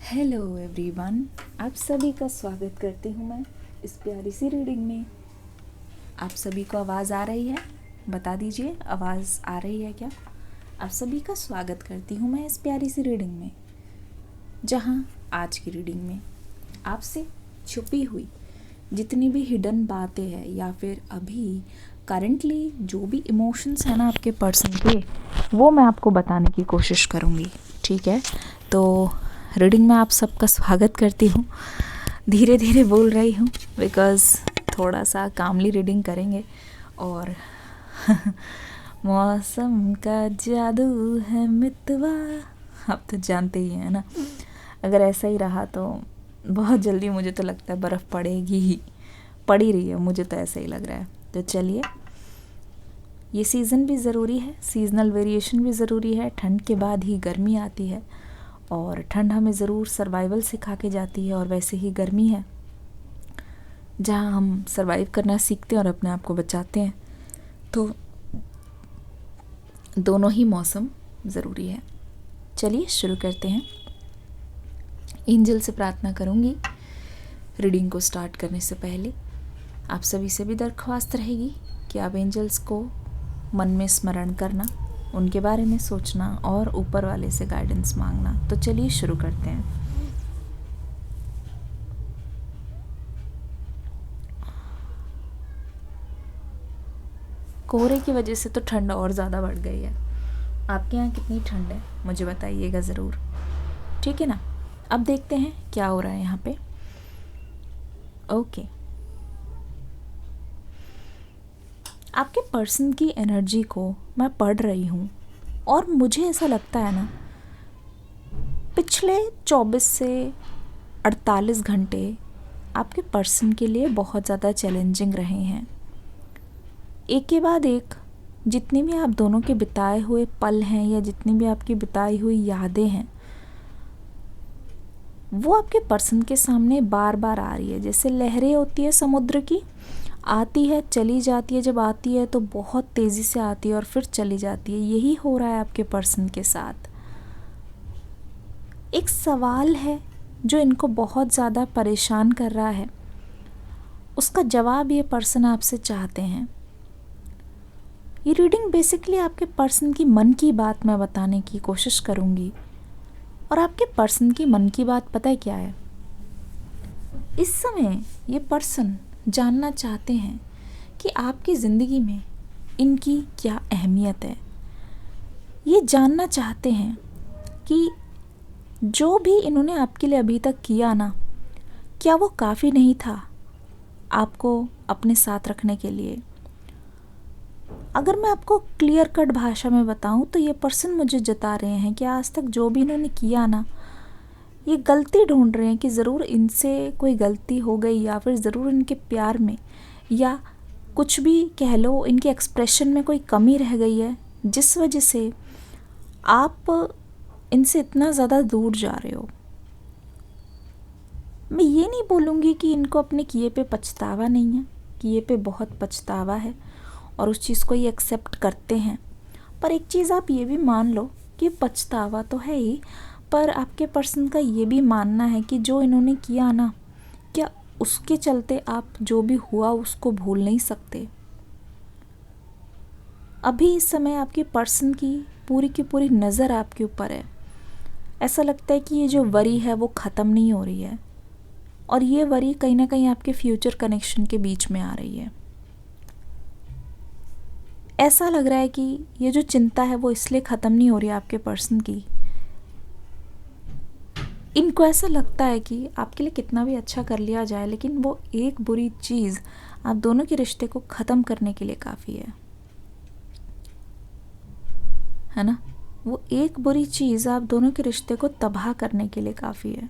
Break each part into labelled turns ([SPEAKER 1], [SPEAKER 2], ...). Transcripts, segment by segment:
[SPEAKER 1] Hello everyone, आप सभी का स्वागत करती हूँ मैं इस प्यारी सी रीडिंग में। आप सभी को आवाज़ आ रही है? बता दीजिए, आवाज़ आ रही है क्या? आप सभी का स्वागत करती हूँ मैं इस प्यारी सी रीडिंग में, जहाँ आज की रीडिंग में आपसे छुपी हुई जितनी भी हिडन बातें हैं या फिर अभी करंटली जो भी इमोशंस हैं ना आपके पर्सन के, वो मैं आपको बताने की कोशिश करूँगी। ठीक है, तो रीडिंग में आप सबका स्वागत करती हूँ। धीरे धीरे बोल रही हूँ बिकॉज़ थोड़ा सा कामली रीडिंग करेंगे और मौसम का जादू है मितवा, आप तो जानते ही हैं ना। अगर ऐसा ही रहा तो बहुत जल्दी मुझे तो लगता है बर्फ़ पड़ेगी ही, पड़ ही रही है, मुझे तो ऐसा ही लग रहा है। तो चलिए, ये सीज़न भी ज़रूरी है, सीजनल वेरिएशन भी ज़रूरी है। ठंड के बाद ही गर्मी आती है और ठंड हमें ज़रूर सर्वाइवल सिखा के जाती है, और वैसे ही गर्मी है जहाँ हम सर्वाइव करना सीखते हैं और अपने आप को बचाते हैं। तो दोनों ही मौसम ज़रूरी है। चलिए शुरू करते हैं। एंजल से प्रार्थना करूँगी रीडिंग को स्टार्ट करने से पहले। आप सभी से भी दरख्वास्त रहेगी कि आप एंजल्स को मन में स्मरण करना, उनके बारे में सोचना और ऊपर वाले से गाइडेंस मांगना। तो चलिए शुरू करते हैं। कोहरे की वजह से तो ठंड और ज़्यादा बढ़ गई है। आपके यहाँ कितनी ठंड है मुझे बताइएगा ज़रूर, ठीक है ना। अब देखते हैं क्या हो रहा है यहाँ पे। ओके, आपके पर्सन की एनर्जी को मैं पढ़ रही हूँ और मुझे ऐसा लगता है ना, पिछले 24 से 48 घंटे आपके पर्सन के लिए बहुत ज़्यादा चैलेंजिंग रहे हैं। एक के बाद एक जितनी भी आप दोनों के बिताए हुए पल हैं या जितनी भी आपकी बिताई हुई यादें हैं, वो आपके पर्सन के सामने बार बार आ रही है। जैसे लहरें होती है समुद्र की, आती है चली जाती है, जब आती है तो बहुत तेज़ी से आती है और फिर चली जाती है। यही हो रहा है आपके पर्सन के साथ। एक सवाल है जो इनको बहुत ज़्यादा परेशान कर रहा है, उसका जवाब ये पर्सन आपसे चाहते हैं। ये रीडिंग बेसिकली आपके पर्सन की मन की बात मैं बताने की कोशिश करूँगी। और आपके पर्सन की मन की बात पता है क्या है? इस समय ये पर्सन जानना चाहते हैं कि आपकी ज़िंदगी में इनकी क्या अहमियत है। ये जानना चाहते हैं कि जो भी इन्होंने आपके लिए अभी तक किया ना, क्या वो काफ़ी नहीं था आपको अपने साथ रखने के लिए। अगर मैं आपको क्लियर कट भाषा में बताऊं तो ये पर्सन मुझे जता रहे हैं कि आज तक जो भी इन्होंने किया ना, ये गलती ढूंढ रहे हैं कि ज़रूर इनसे कोई गलती हो गई या फिर ज़रूर इनके प्यार में या कुछ भी कह लो, इनके एक्सप्रेशन में कोई कमी रह गई है, जिस वजह से आप इनसे इतना ज़्यादा दूर जा रहे हो। मैं ये नहीं बोलूँगी कि इनको अपने किए पे पछतावा नहीं है, किए पे बहुत पछतावा है और उस चीज़ को ये एक्सेप्ट करते हैं। पर एक चीज़ आप ये भी मान लो कि पछतावा तो है ही, पर आपके पर्सन का ये भी मानना है कि जो इन्होंने किया ना, क्या उसके चलते आप जो भी हुआ उसको भूल नहीं सकते। अभी इस समय आपके पर्सन की पूरी नज़र आपके ऊपर है। ऐसा लगता है कि ये जो वरी है वो ख़त्म नहीं हो रही है और ये वरी कहीं ना कहीं आपके फ्यूचर कनेक्शन के बीच में आ रही है। ऐसा लग रहा है कि ये जो चिंता है वो इसलिए ख़त्म नहीं हो रही है आपके पर्सन की। इनको ऐसा लगता है कि आपके लिए कितना भी अच्छा कर लिया जाए, लेकिन वो एक बुरी चीज़ आप दोनों के रिश्ते को ख़त्म करने के लिए काफ़ी है ना। वो एक बुरी चीज़ आप दोनों के रिश्ते को तबाह करने के लिए काफ़ी है।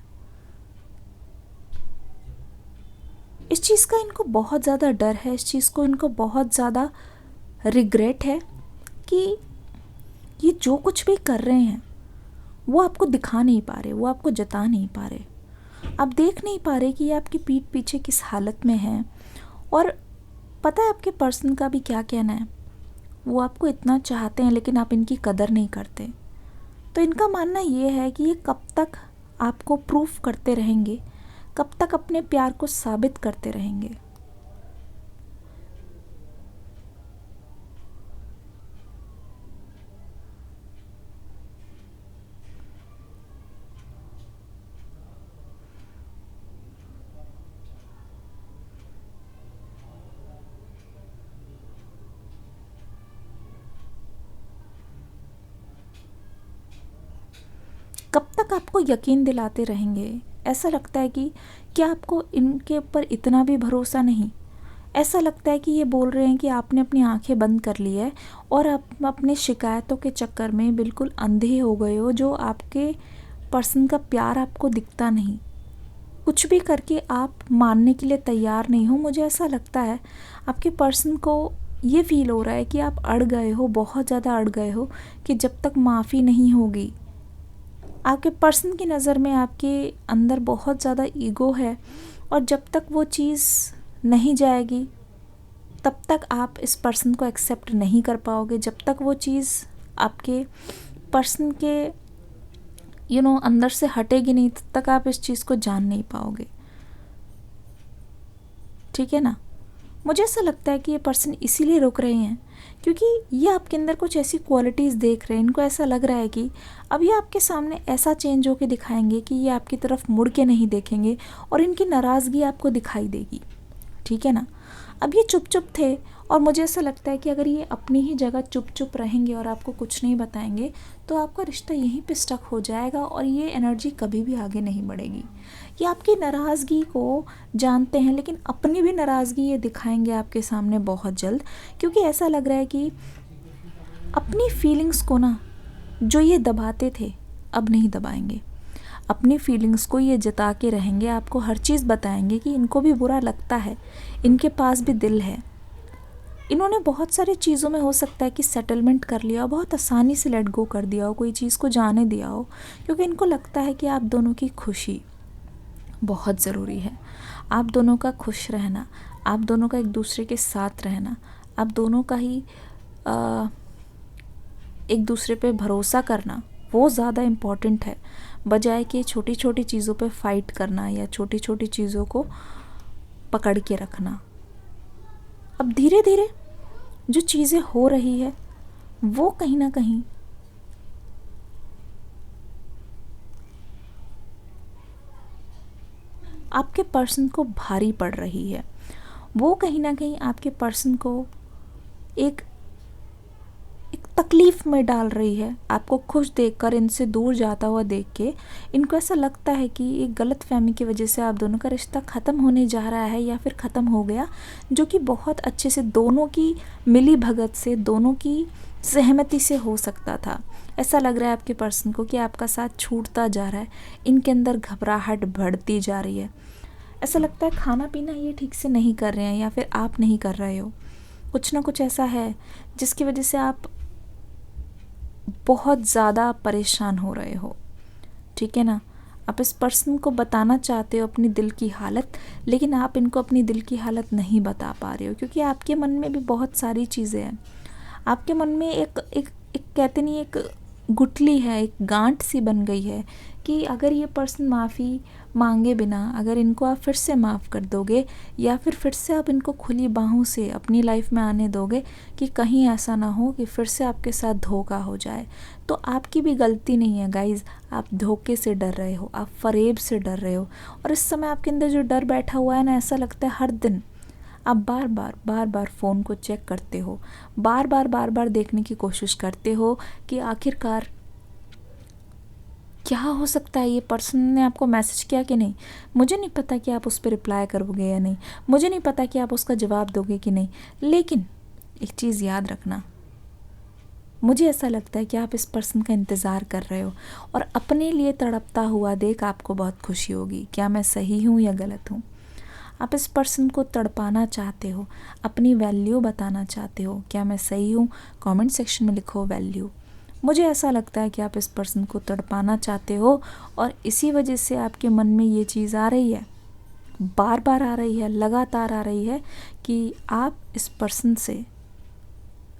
[SPEAKER 1] इस चीज़ का इनको बहुत ज़्यादा डर है, इस चीज़ को इनको बहुत ज़्यादा रिग्रेट है कि ये जो कुछ भी कर रहे हैं वो आपको दिखा नहीं पा रहे, वो आपको जता नहीं पा रहे। आप देख नहीं पा रहे कि ये आपकी पीठ पीछे किस हालत में है। और पता है आपके पर्सन का भी क्या कहना है? वो आपको इतना चाहते हैं लेकिन आप इनकी कदर नहीं करते। तो इनका मानना ये है कि ये कब तक आपको प्रूफ करते रहेंगे? कब तक अपने प्यार को साबित करते रहेंगे? कब तक आपको यकीन दिलाते रहेंगे? ऐसा लगता है कि क्या आपको इनके ऊपर इतना भी भरोसा नहीं? ऐसा लगता है कि ये बोल रहे हैं कि आपने अपनी आंखें बंद कर ली है और आप अपने शिकायतों के चक्कर में बिल्कुल अंधे हो गए हो, जो आपके पर्सन का प्यार आपको दिखता नहीं। कुछ भी करके आप मानने के लिए तैयार नहीं हो। मुझे ऐसा लगता है आपके पर्सन को ये फील हो रहा है कि आप अड़ गए हो, बहुत ज़्यादा अड़ गए हो, कि जब तक माफ़ी नहीं होगी। आपके पर्सन की नज़र में आपके अंदर बहुत ज़्यादा ईगो है, और जब तक वो चीज़ नहीं जाएगी तब तक आप इस पर्सन को एक्सेप्ट नहीं कर पाओगे। जब तक वो चीज़ आपके पर्सन के अंदर से हटेगी नहीं, तब तक आप इस चीज़ को जान नहीं पाओगे। ठीक है ना? मुझे ऐसा लगता है कि ये पर्सन इसीलिए रुक रहे हैं क्योंकि ये आपके अंदर कुछ ऐसी क्वालिटीज़ देख रहे हैं। इनको ऐसा लग रहा है कि अब ये आपके सामने ऐसा चेंज होके दिखाएंगे कि ये आपकी तरफ मुड़ के नहीं देखेंगे और इनकी नाराज़गी आपको दिखाई देगी। ठीक है ना? अब ये चुप चुप थे, और मुझे ऐसा लगता है कि अगर ये अपनी ही जगह चुप चुप रहेंगे और आपको कुछ नहीं बताएंगे तो आपका रिश्ता यहीं पे स्टक हो जाएगा और ये एनर्जी कभी भी आगे नहीं बढ़ेगी। ये आपकी नाराज़गी को जानते हैं, लेकिन अपनी भी नाराज़गी ये दिखाएंगे आपके सामने बहुत जल्द, क्योंकि ऐसा लग रहा है कि अपनी फीलिंग्स को ना जो ये दबाते थे अब नहीं दबाएंगे। अपनी फीलिंग्स को ये जता के रहेंगे, आपको हर चीज़ बताएंगे कि इनको भी बुरा लगता है, इनके पास भी दिल है। इन्होंने बहुत सारी चीज़ों में हो सकता है कि सेटलमेंट कर लिया हो, बहुत आसानी से लेट गो कर दिया हो, कोई चीज़ को जाने दिया हो, क्योंकि इनको लगता है कि आप दोनों की खुशी बहुत ज़रूरी है। आप दोनों का खुश रहना, आप दोनों का एक दूसरे के साथ रहना, आप दोनों का ही एक दूसरे पे भरोसा करना, वो ज़्यादा इम्पॉर्टेंट है, बजाय कि छोटी छोटी चीज़ों पे फाइट करना या छोटी छोटी चीज़ों को पकड़ के रखना। अब धीरे धीरे जो चीज़ें हो रही है वो कहीं ना कहीं आपके पर्सन को भारी पड़ रही है। वो कहीं ना कहीं आपके पर्सन को एक तकलीफ़ में डाल रही है। आपको खुश देखकर, इनसे दूर जाता हुआ देख के इनको ऐसा लगता है कि एक गलत फहमी की वजह से आप दोनों का रिश्ता ख़त्म होने जा रहा है या फिर ख़त्म हो गया, जो कि बहुत अच्छे से दोनों की मिली भगत से, दोनों की सहमति से हो सकता था। ऐसा लग रहा है आपके पर्सन को कि आपका साथ छूटता जा रहा है, इनके अंदर घबराहट बढ़ती जा रही है। ऐसा लगता है खाना पीना ये ठीक से नहीं कर रहे हैं या फिर आप नहीं कर रहे हो। कुछ ना कुछ ऐसा है जिसकी वजह से आप बहुत ज़्यादा परेशान हो रहे हो। ठीक है ना? आप इस पर्सन को बताना चाहते हो अपनी दिल की हालत, लेकिन आप इनको अपनी दिल की हालत नहीं बता पा रहे हो, क्योंकि आपके मन में भी बहुत सारी चीज़ें हैं। आपके मन में एक एक एक कहते नहीं, एक गुठली है, एक गांठ सी बन गई है कि अगर ये पर्सन माफ़ी मांगे बिना अगर इनको आप फिर से माफ़ कर दोगे या फिर से आप इनको खुली बाहों से अपनी लाइफ में आने दोगे, कि कहीं ऐसा ना हो कि फिर से आपके साथ धोखा हो जाए। तो आपकी भी गलती नहीं है गाइज़, आप धोखे से डर रहे हो, आप फरेब से डर रहे हो। और इस समय आपके अंदर जो डर बैठा हुआ है ना, ऐसा लगता है हर दिन आप बार बार फ़ोन को चेक करते हो, बार बार देखने की कोशिश करते हो कि आखिरकार क्या हो सकता है, ये पर्सन ने आपको मैसेज किया कि नहीं। मुझे नहीं पता कि आप उस पर रिप्लाई करोगे या नहीं, मुझे नहीं पता कि आप उसका जवाब दोगे कि नहीं, लेकिन एक चीज़ याद रखना, मुझे ऐसा लगता है कि आप इस पर्सन का इंतज़ार कर रहे हो और अपने लिए तड़पता हुआ देख आपको बहुत खुशी होगी। क्या मैं सही हूँ या गलत हूँ? आप इस पर्सन को तड़पाना चाहते हो, अपनी वैल्यू बताना चाहते हो। क्या मैं सही हूँ? कमेंट सेक्शन में लिखो वैल्यू। मुझे ऐसा लगता है कि आप इस पर्सन को तड़पाना चाहते हो और इसी वजह से आपके मन में ये चीज़ आ रही है, बार बार आ रही है, लगातार आ रही है कि आप इस पर्सन से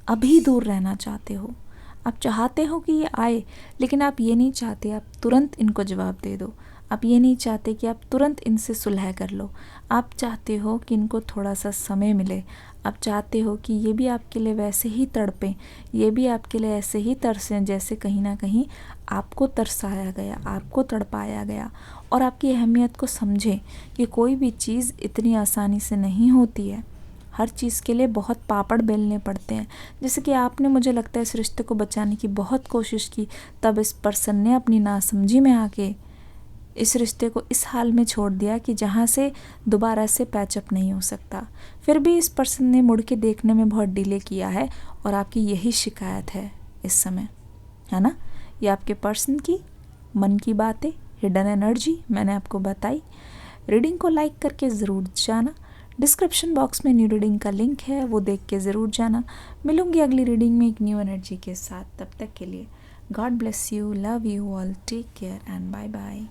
[SPEAKER 1] अभी दूर रहना चाहते हो, आप चाहते हो कि ये आए, लेकिन आप ये नहीं चाहते आप तुरंत इनको जवाब दे दो। आप ये नहीं चाहते कि आप तुरंत इनसे सुलह कर लो। आप चाहते हो कि इनको थोड़ा सा समय मिले। आप चाहते हो कि ये भी आपके लिए वैसे ही तड़पें, ये भी आपके लिए ऐसे ही तरसें जैसे कहीं ना कहीं आपको तरसाया गया, आपको तड़पाया गया। और आपकी अहमियत को समझें कि कोई भी चीज़ इतनी आसानी से नहीं होती है। हर चीज़ के लिए बहुत पापड़ बेलने पड़ते हैं। जैसे कि आपने, मुझे लगता है, इस रिश्ते को बचाने की बहुत कोशिश की, तब इस पर्सन ने अपनी नासमझी में आके इस रिश्ते को इस हाल में छोड़ दिया कि जहाँ से दोबारा से पैचअप नहीं हो सकता। फिर भी इस पर्सन ने मुड़ के देखने में बहुत डिले किया है और आपकी यही शिकायत है इस समय, है ना। ये आपके पर्सन की मन की बातें, हिडन एनर्जी मैंने आपको बताई। रीडिंग को लाइक करके ज़रूर जाना। डिस्क्रिप्शन बॉक्स में न्यू रीडिंग का लिंक है, वो देख के ज़रूर जाना। मिलूंगी अगली रीडिंग में एक न्यू एनर्जी के साथ। तब तक के लिए God bless you, love you all, take care and bye bye.